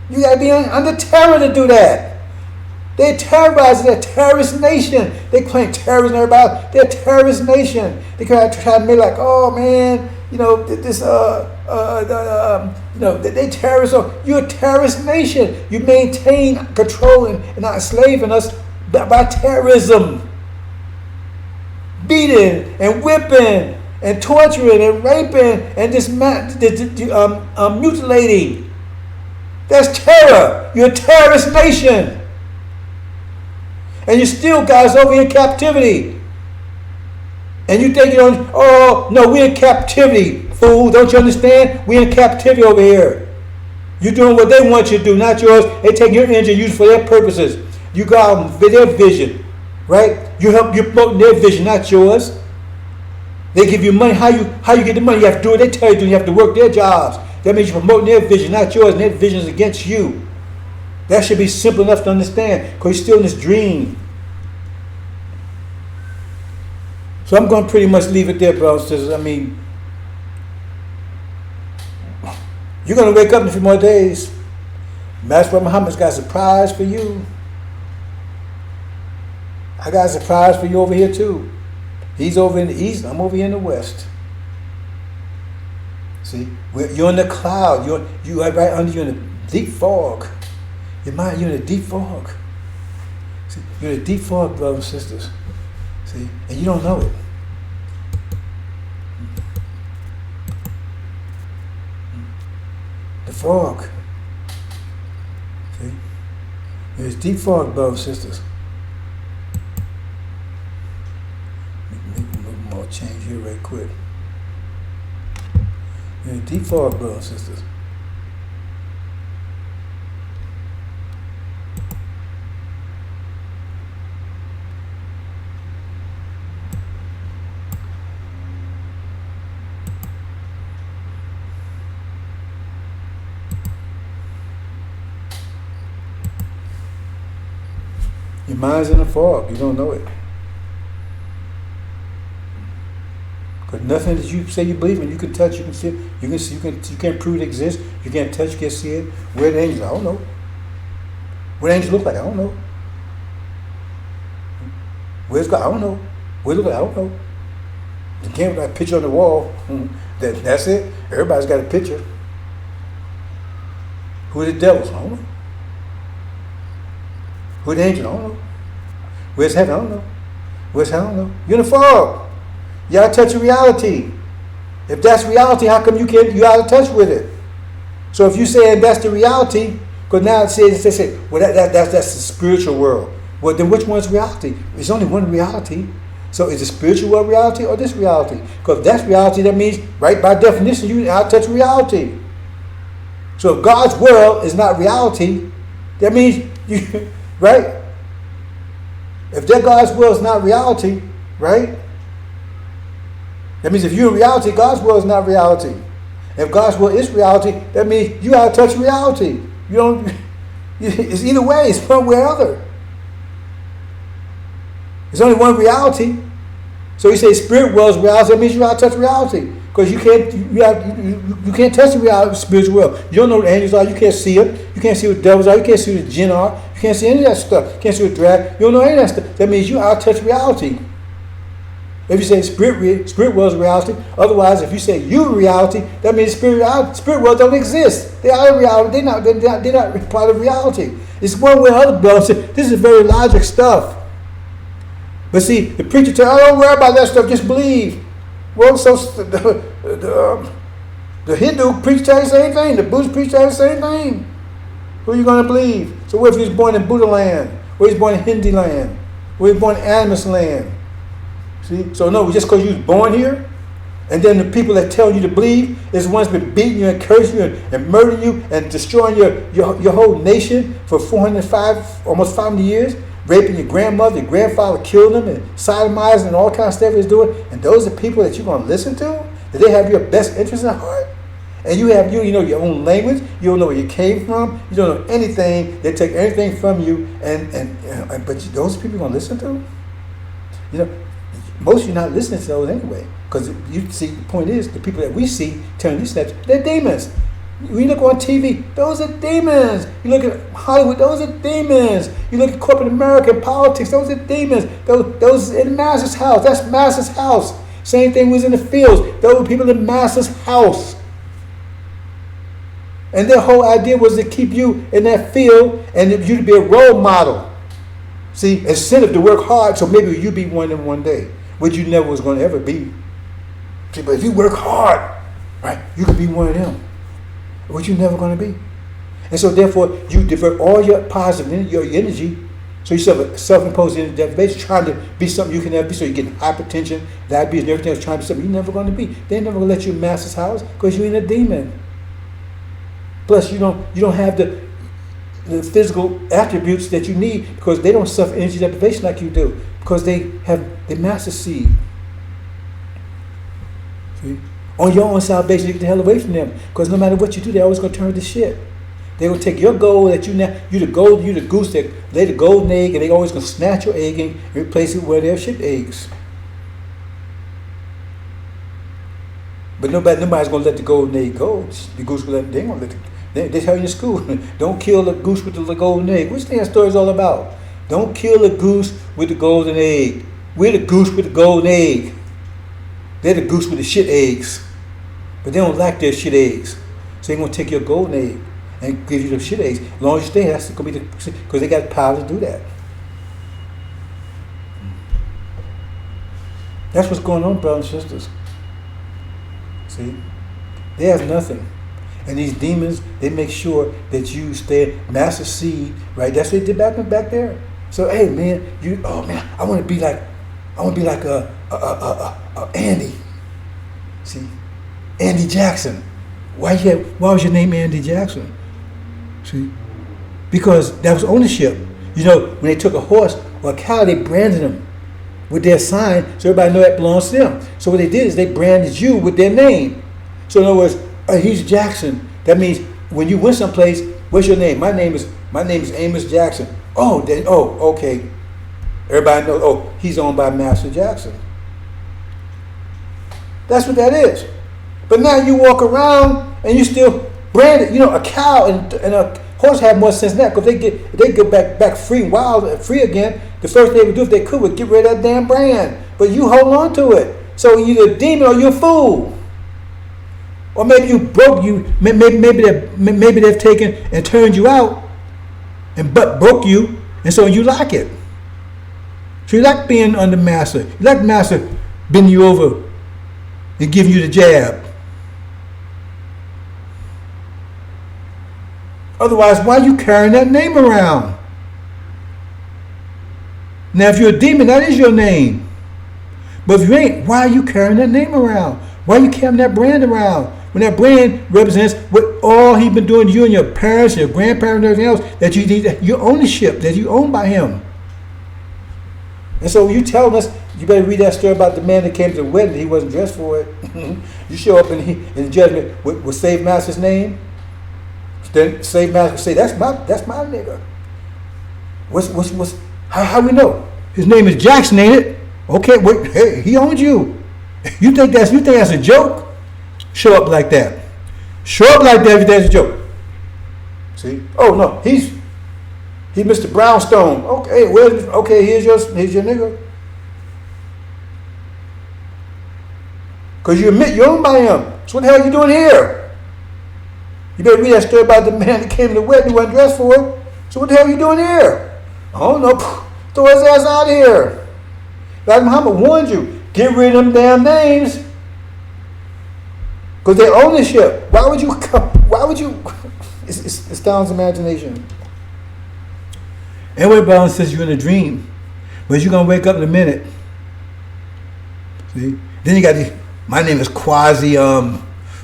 You got to be under terror to do that. They're terrorizing. They're a terrorist nation. They claim terrorism and everybody. They're a terrorist nation. They try to make like, oh man, they terrorists. You're a terrorist nation. You maintain control and not enslaving us by terrorism, beating and whipping and torturing and raping and mutilating. That's terror. You're a terrorist nation. And you still guys over here in captivity. And you think oh, no, we're in captivity, fool. Don't you understand? We're in captivity over here. You're doing what they want you to do, not yours. They take your energy and use it for their purposes. You go out with their vision, right? You're promoting their vision, not yours. They give you money. How you get the money? You have to do what they tell you to do. You have to work their jobs. That means you're promoting their vision, not yours, and their vision is against you. That should be simple enough to understand, because you're still in this dream. So I'm going to pretty much leave it there, brothers and sisters. I mean, you're going to wake up in a few more days. Master Muhammad's got a surprise for you. I got a surprise for you over here too. He's over in the east, I'm over here in the west. See, you're in the cloud. You are right under you in a deep fog. Your mind, you're in a deep fog. See, you're in a deep fog, brothers and sisters. See, and you don't know it. fog. See? There's deep fog, brothers and sisters. Make a little more change here right quick. There's deep fog, brothers and sisters. Your mind's in a fog. You don't know it. Because nothing that you say you believe in, you can touch, you can see, you can see, you can't prove it exists. You can't touch, you can't see it. Where the angels? I don't know. What the angels look like? I don't know. Where's God? I don't know. Where look like? I don't know. You can't have a picture on the wall. That's it. Everybody's got a picture. Who are the devils? I don't know. Who are the angels? I don't know. Where's heaven? I don't know. Where's hell? I don't know. You're in the fog. You out of touch with reality. If that's reality, how come you out of touch with it? So if you say that's the reality, because now it says, they say, well, that's the spiritual world. Well, then which one's reality? There's only one reality. So is the spiritual world reality or this reality? Because if that's reality, that means, right, by definition, you're out of touch with reality. So if God's world is not reality, that means you, right? If that God's world is not reality, right? That means if you're in reality, God's world is not reality. If God's world is reality, that means you out of touch with reality. You don't. It's either way. It's one way or other. There's only one reality. So you say spirit world is reality. That means you're out of touch with reality because you can't touch the reality, spiritual world. You don't know what the angels are. You can't see it. You can't see what the devils are. You can't see what the jinn are. You can't see any of that stuff. You can't see what drag. You don't know any of that stuff. That means you're out of touch with reality. If you say spirit world is reality, otherwise, if you say you reality, that means spirit world don't exist. They are reality. They're not part of reality. It's one way or other, brother. This is very logic stuff. But see, the preacher tells, "Oh, don't worry about that stuff. Just believe." Well, so the Hindu preacher tells you the same thing. The Buddhist preacher tells you the same thing. Who are you going to believe? So what if he was born in Buddha land? Or he's born in Hindi land? Or he's born in animist land? See? So no, just because you was born here, and then the people that tell you to believe is the ones been beating you and cursing you and murdering you and destroying your whole nation for 405, almost 500 years, raping your grandmother, your grandfather, killing them and sodomizing and all kinds of stuff he's doing. And those are people that you're going to listen to? That they have your best interest in heart? And you know your own language. You don't know where you came from. You don't know anything. They take everything from you. But those people you're going to listen to? You know, most of you not listening to those anyway. Because you see, the point is, the people that we see telling these steps, they're demons. When you look on TV, those are demons. You look at Hollywood, those are demons. You look at corporate American politics, those are demons. Those in Master's house, that's Master's house. Same thing was in the fields. Those were people in Master's house. And their whole idea was to keep you in that field and you to be a role model. See, incentive to work hard, so maybe you be one of them one day, which you never was going to ever be. See, but if you work hard, right, you could be one of them, which you're never going to be. And so therefore, you divert all your positive, your energy, so you self-imposed energy deprivation, trying to be something you can never be, so you get hypertension, diabetes, and everything else, trying to be something you're never going to be. They're never going to let you in Master's house because you're in a demon. Plus, you don't have the physical attributes that you need because they don't suffer energy deprivation like you do because they have the master seed. See? On your own salvation, you get the hell away from them because no matter what you do, they're always going to turn to shit. They're going to take your gold that you the goose that lay the golden egg, and they're always going to snatch your egg and replace it with their shit eggs. But nobody's going to let the golden egg go. The goose will let them. They tell you in school, don't kill the goose with the golden egg. Which thing that story is all about? Don't kill the goose with the golden egg. We're the goose with the golden egg. They're the goose with the shit eggs. But they don't like their shit eggs. So they're going to take your golden egg and give you the shit eggs. As long as you stay, that's going to be because they got the power to do that. That's what's going on, brothers and sisters. See? They have nothing. And these demons, they make sure that you stay master seed, right? That's what they did back there. So hey man, I want to be like Andy. See, Andy Jackson. Why was your name Andy Jackson? See, because that was ownership. When they took a horse or a cow, they branded them with their sign, so everybody know that belongs to them. So what they did is they branded you with their name. So in other words, he's Jackson. That means when you went someplace, what's your name? My name is Amos Jackson. Okay. Everybody knows. Oh, he's owned by Master Jackson. That's what that is. But now you walk around and you still branded. A cow and a horse have more sense than that, because they get back free, wild, free again. The first thing they would do if they could would get rid of that damn brand. But you hold on to it. So you're a demon or you're a fool. Or maybe you broke you. Maybe they've taken and turned you out, but broke you, and so you like it. So you like being under master. You like master bending you over and giving you the jab. Otherwise, why are you carrying that name around? Now, if you're a demon, that is your name. But if you ain't, why are you carrying that name around? Why are you carrying that brand around? When that brand represents what all he's been doing to you and your parents, your grandparents, and everything else, that your ownership, that you own by him. And so you telling us, you better read that story about the man that came to the wedding, he wasn't dressed for it. You show up in the judgment with Save Master's name. Then Save Master say, that's my nigga. How we know? His name is Jackson, ain't it? Okay, wait, hey, he owns you. You think that's a joke? Show up like that. Show up like that if that's a joke. See? Oh no, he's Mr. Brownstone. Okay, here's your nigga. Because you admit you're owned by him. So what the hell are you doing here? You better read that story about the man that came to the wedding, he wasn't dressed for it. So what the hell are you doing here? I don't know. Throw his ass out of here. Like Muhammad warned you, get rid of them damn names. Because they're ownership. Why would you? It astounds imagination. Anyway, brother says you're in a dream, but you're going to wake up in a minute. See? Then you got my name is Quasi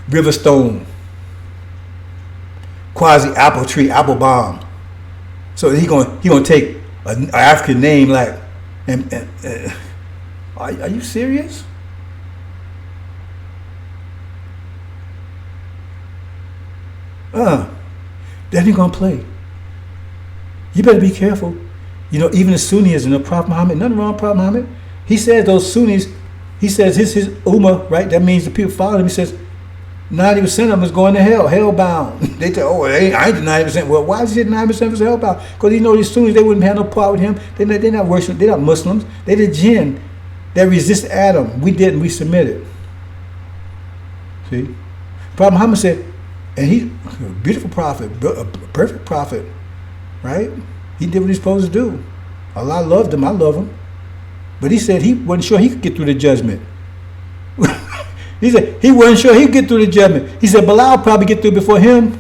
Riverstone. Quasi Apple Tree, Apple Bomb. So he gonna take an African name like, are you serious? Then he gonna play. You better be careful. Even the Sunnis and the Prophet Muhammad, nothing wrong with Prophet Muhammad. He says those Sunnis, he says his Ummah, right? That means the people follow him. He says 90% of them is going to hell, hellbound. They tell, I ain't the 90%. Well, why is it 90% was hellbound? Because these Sunnis, they wouldn't have no part with him. They're not worshiping, they're not Muslims. They're the jinn that resist Adam. We didn't, we submitted. See? Prophet Muhammad said, and he's a beautiful prophet, a perfect prophet, right? He did what he's supposed to do. Allah loved him, I love him. But he said he wasn't sure he could get through the judgment. He said he wasn't sure he'd get through the judgment. He said Bilal will probably get through before him.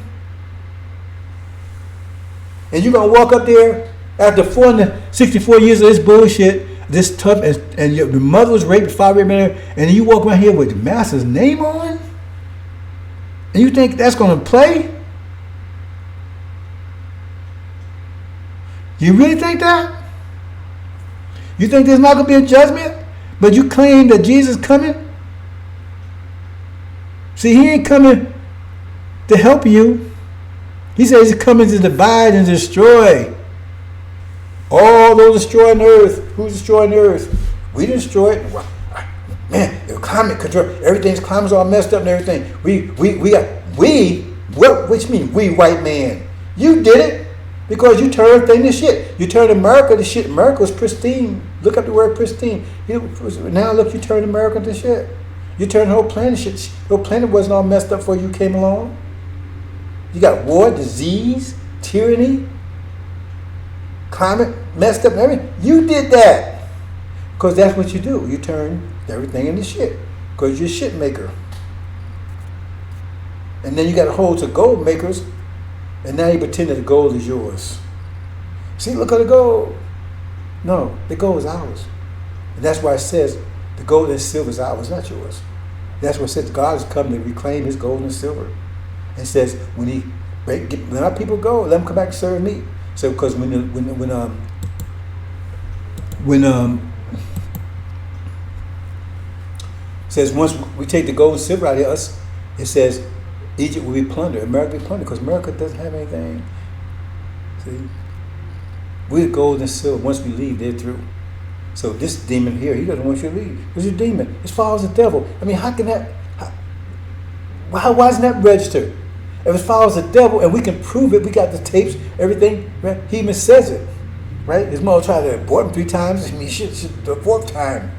And you're going to walk up there after 464 years of this bullshit, this tough, and your mother was raped, father raped, and you walk around here with the master's name on? And you think that's going to play? You really think that? You think there's not going to be a judgment? But you claim that Jesus is coming? See, he ain't coming to help you. He says he's coming to divide and destroy. All those destroying the earth. Who's destroying the earth? We destroy it. Man, the climate control, climate's all messed up and everything. Which means we white man. You did it because you turned everything to shit. You turned America to shit. America was pristine. Look up the word pristine. Now look, you turned America to shit. You turned the whole planet shit. The whole planet wasn't all messed up before you came along. You got war, disease, tyranny, climate messed up and everything. You did that. Because that's what you do. You turn everything into shit. Because you're a shit maker. And then you got to hold to gold makers, and now you pretend that the gold is yours. See, look at the gold. No, the gold is ours. And that's why it says the gold and silver is ours, not yours. That's what it says God is coming to reclaim his gold and silver. And it says when he let our people go, let them come back and serve me. So because when it says once we take the gold and silver out of us, it says Egypt will be plundered, America will be plundered, because America doesn't have anything. See? We're gold and silver. Once we leave, they're through. So this demon here, he doesn't want you to leave. It's a demon. It follows the devil. I mean, how can that, why isn't that registered? If it follows the devil and we can prove it, we got the tapes, everything, right? He even says it, right? His mother tried to abort him 3 times. I mean, shit, the 4th time.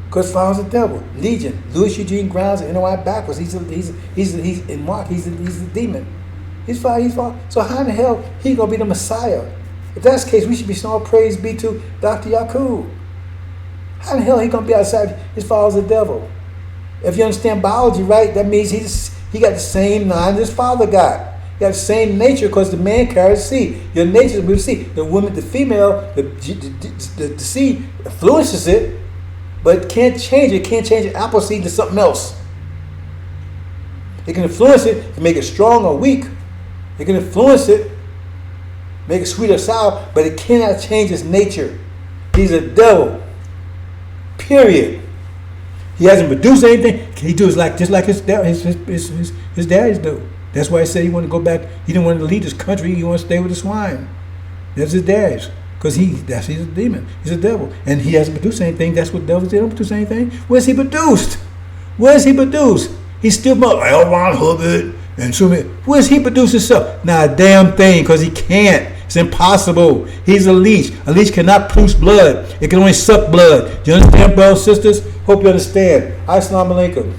Because it follows the devil. Legion. Louis Eugene Grounds and NOI backwards. He's in Mark. He's the demon. He's following. So how in the hell he gonna be the Messiah? If that's the case, we should be saying all praise be to Dr. Yakub. How in the hell he gonna be outside? He follows the devil. If you understand biology, right, that means he got the same mind his father got. He got the same nature because the man carries seed. Your nature is with seed. The woman, the female, the seed influences it, but it can't change it. It can't change an apple seed to something else. It can influence it to make it strong or weak. It can influence it, make it sweet or sour, but it cannot change its nature. He's a devil. Period. He hasn't produced anything. He does just like his daddies do. That's why he said he wanted to go back. He didn't want to leave this country. He wanted to stay with the swine. That's his daddies. Because he's a demon. He's a devil. And he hasn't produced anything. That's what devils do. They don't produce anything. Where's he produced? Where's he produced? He's still L. Ron Hubbard and so many. Where's he produced himself? Not a damn thing, because he can't. It's impossible. He's a leech. A leech cannot produce blood. It can only suck blood. Do you understand, brothers and sisters? Hope you understand. Assalamu alaikum.